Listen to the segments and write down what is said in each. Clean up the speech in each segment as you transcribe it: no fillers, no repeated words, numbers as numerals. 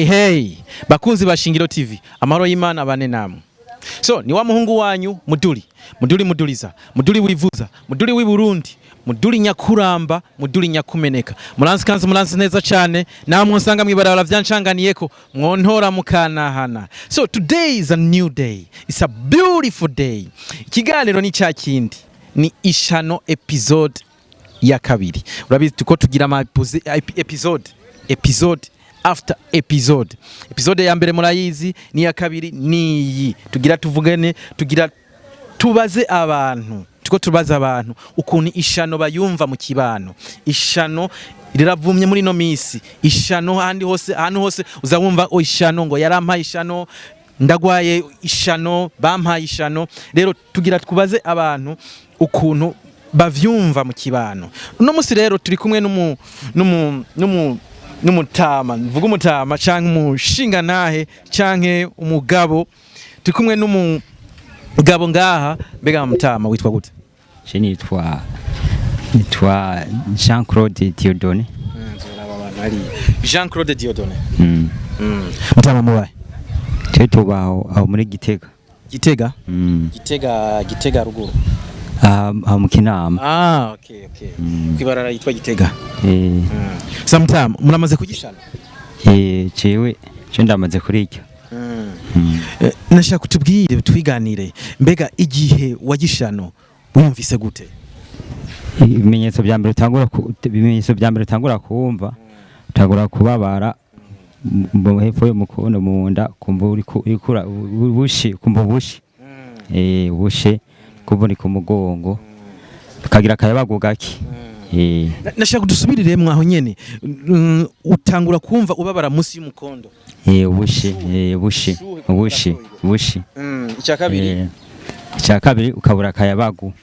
Hey bakunzi ba Shingiro TV amahoro y'Imana abane namwe. So ni wa muhungu wanyu muduriza muduri wivuza muduri w'i Burundi muduri nyakuramba muduri nyakumeneka muranzi neza cyane namwe nsanga mwibarabara vyancanganiyeko mwontora mukanahana. So today is a new day, it's a beautiful day. Ikiganiro ni cya kindi ni Ishano episode ya kabiri. Urabizi tuko tugira ama episode after episode. Episode ya mbere murayizi, ni ya kabiri niyi. Tugira tuvugane, tugira tubaze abantu. Tuko tubaza abantu ukuntu ishano bayumva mu kibano. Ishano riravumye muri no misi. Ishano handi hose, ahantu hose uzabumva o ishano ngo yarampaye ishano, ndagwaye ishano, bampaye ishano. Rero tugira tubaze abantu ukuntu bavyumva mu kibano. Uno musi rero turi kumwe n'umutama, mvuga umutama canke umushinga nahe canke umugabo. Turi kumwe n'umugabo ngaha. Mbega mutama witwa gute? Je nitwa Jean-Claude Dieudonné. Jean-Claude Dieudonné. Mutama mubaye? Tubaho aho muri Gitega. Gitega ruguru. Mu Kinama. Okay. Kwibarara yitwa Gitega. Sometime muramaze kugishana? Cewe cyo ndamaze kurikya. Nashaka kutubwire twiganire. Mbega igihe wagishano wumvise gute? Ibimenyetso bya mbere utangura kumva, utangura kubabara hepfo yo mukono mu nda, kumva uri ikura bushi, kumva bushi. Bushe kubona ku mugongo kagira kayabago gaki. Nashaka dusubirire mwaho nyene. Utangura kumva ubabara musi y'umukondo. Bushi. Icya kabiri ukabura kayabago.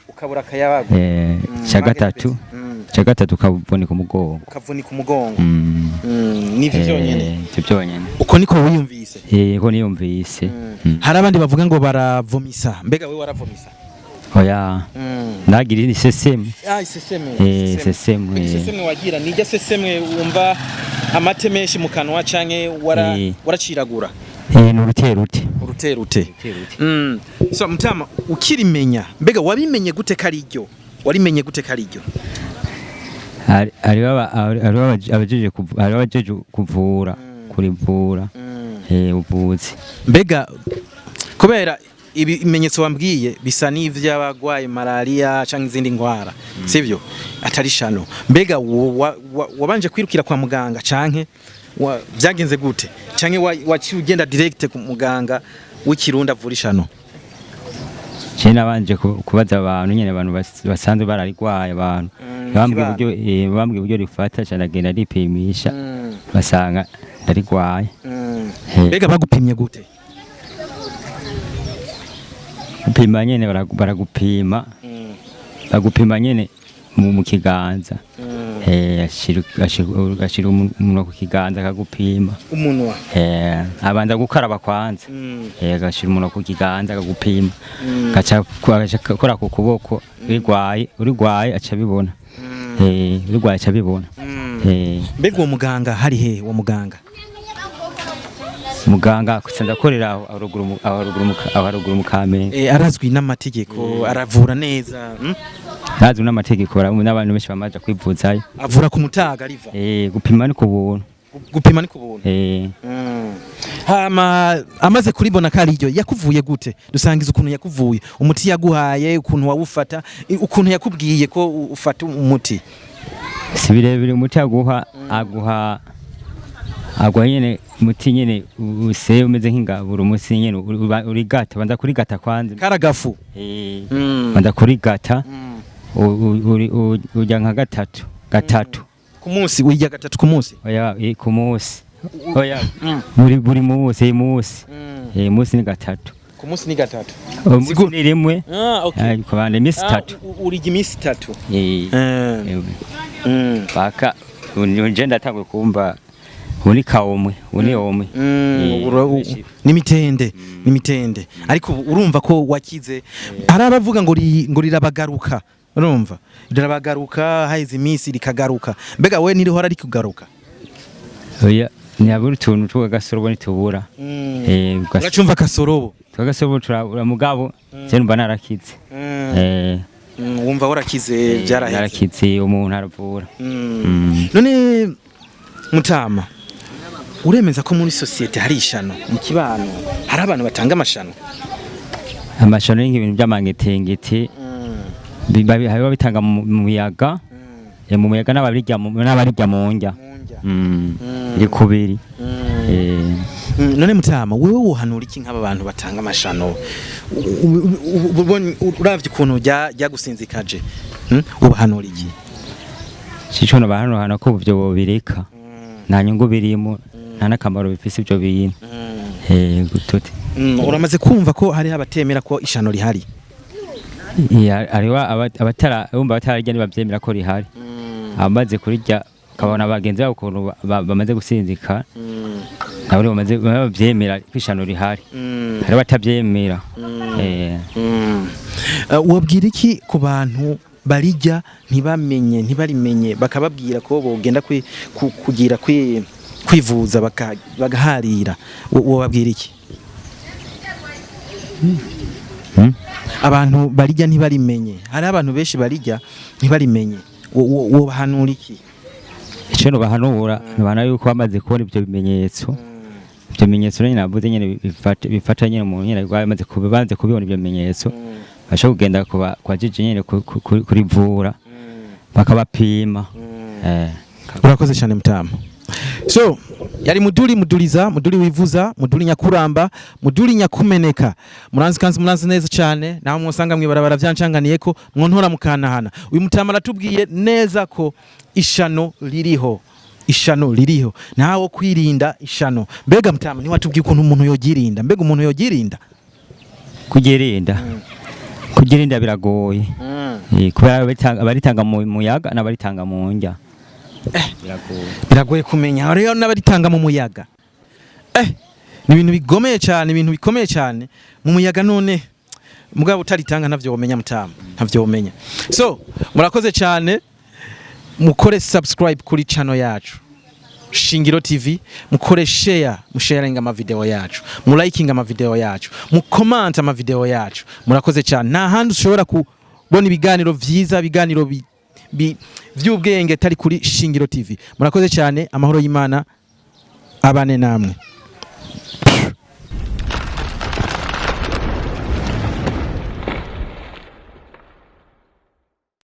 Icya gatatu ukavunika umugongo. Nivyo byonyene. Byonyene. Uko niko wiyumvise? Uko niyumvise. Hari abandi bavuga ngo baravomisa. Mbega we waravomisa? Oya. Nagira ni seseme. Seseme. Seseme wagira nijya seseme wumva amate menshi mu kanwa canke waraciragura. Ni uruterute. So mutama ukirimenya, mbega wabimenye gute kariryo? Warimenye gute kariryo? Ari abajeje kuvura, kurivura. Ubuzi. Mbega kubera ibimenyetso wambwiye bisa n'ivy'abagwaye malaria canke izindi ngwara, sivyo? Atari shano. Mbega wabanje kwirukira kwa muganga canke byagenze gute? Canke waciye ugenda direct ku muganga w'Ikirundi avura ishano? Je nabanje kubaza abantu nyene, abantu basanzwe bararigwaye abantu. Bambwiye uburyo rifata cyane, agenda ripimisha basanga ndarigwaye. Mbega bagupimye gute? Gupima nyene baragupima. Bagupima nyene mu kiganza. Ashira umunwa ku kiganza akagupima. Umunwa? Abanza gukaraba kwanza. Agashira umunwa ku kiganza akagupima. Gaca kora ku kuboko. Urigwaye aca bibona. Urigwaye aca bibona. Mbega uwo muganga hari he uwo muganga? Muganga kusanza korera aho mu Kamenge. Arazwi n'amategeko, aravura neza. Arazwi n'amategeko, n'abantu benshi bamaje kwivuzayo. Avura ku mutaga riva? Gupima ni kubuntu. Gupima ni kubuntu. Hama amaze kuribona kariryo yakuvuye gute? Dusangiza ukuntu yakuvuye, umuti yaguhaye, ukuntu wawufata, ukuntu yakubwiye ko ufata umuti. Sibirebire umuti aguha nyene muti nyene use umeze nk'ingaburo umusi nyene urigata, banza kurigata kwanza karagafu. Banza kurigata urya nka gatatu ku munsi. Urya gatatu ku munsi? Oya ku munsi. Oya buri munsi munsi ni gatatu. Ku munsi ni gatatu. Sigura ni rimwe. Okay. Ku bande imisi 3. Urya imisi 3. Baka unje ndatangwe kumva uni kaomwe. Nimitende. Ariko urumva ko wakize. Hari abavuga ngo rirabagaruka. Urumva? Rirabagaruka haize imisi rikagaruka. Mbega we nirihora rikugaruka? Oya ntiyabura utuntu tw'agasorobo nitubura uracumva kasorobo tw'agasorobo turabura mugabo je numva narakize wumva warakize byaraheze narakize umuntu aravura none Mutama uremeza ko muri societe hari ishano mu kibano hari abantu batanga amashano ni ibintu by'amangetengete biba bitanga mu muyaga mu muyaga n'abarirya mu njya iri kubiri none Mutama wewe wohanura iki nk'aba bantu batanga amashano uravye ukuntu byagusinzikaje ubahanura iki cico no bahanura ko byo bobireka nta nyungu birimo nta nakamaro bifise ibyo bintu gutute uramaze kumva ko hari abatemera ko ishano rihari ariwa abatararya nibavyemera ko rihari amaze kurirya kabona bagenzi babo ukuntu bamaze gusinzika nabo bamaze bavyemera kwishano rihari hari batavyemera wabwira iki ku bantu barijya ntibarimenye bakababwira ko bogenda kugira kwivuza bagaharira wababwira iki abantu barijya ntibarimenye hari abantu benshi barijya ntibarimenye wobahanura iki icyo bahanura nibana yuko bamaze kubona ibyo bimenyetso nyine navuze nyine bifata nyine umuntu nyine bamaze kubibona ibyo bimenyetso basha kugenda kwa jiji nyine kurivura bakabapima urakoze cyane Mutama so yari muduri wivuza muduri nyakuramba muduri nyakumeneka muranzi neza cyane naho mwosanga mwibarabara byancanganiye ko mwontora mukanahana uyu Mutama aratubwiye neza ko ishano ririho naho kwirinda ishano mbega Mutama niwatubwiye ukuntu umuntu yogirinda mbega umuntu yogirinda kugirinda biragoye kubera abaritanga mu muyaga n'abaritanga mu njya biragoye kumenya rero n'abaritanga mu muyaga ni ibintu bikomeye cyane mu muyaga none mugabo utaritanga ntavyo womenya Mutama ntavyo womenya so murakoze cyane mukore subscribe kuri channel yacu Shingiro TV mukore share musharinga ama video yacu murikinga ama video yacu mucomment ama video yacu murakoze cyane nta handi ushobora kubona ibiganiro vyiza biganiro vy'ubwenge tari kuri Shingiro TV murakoze cyane amahoro y'Imana abane namwe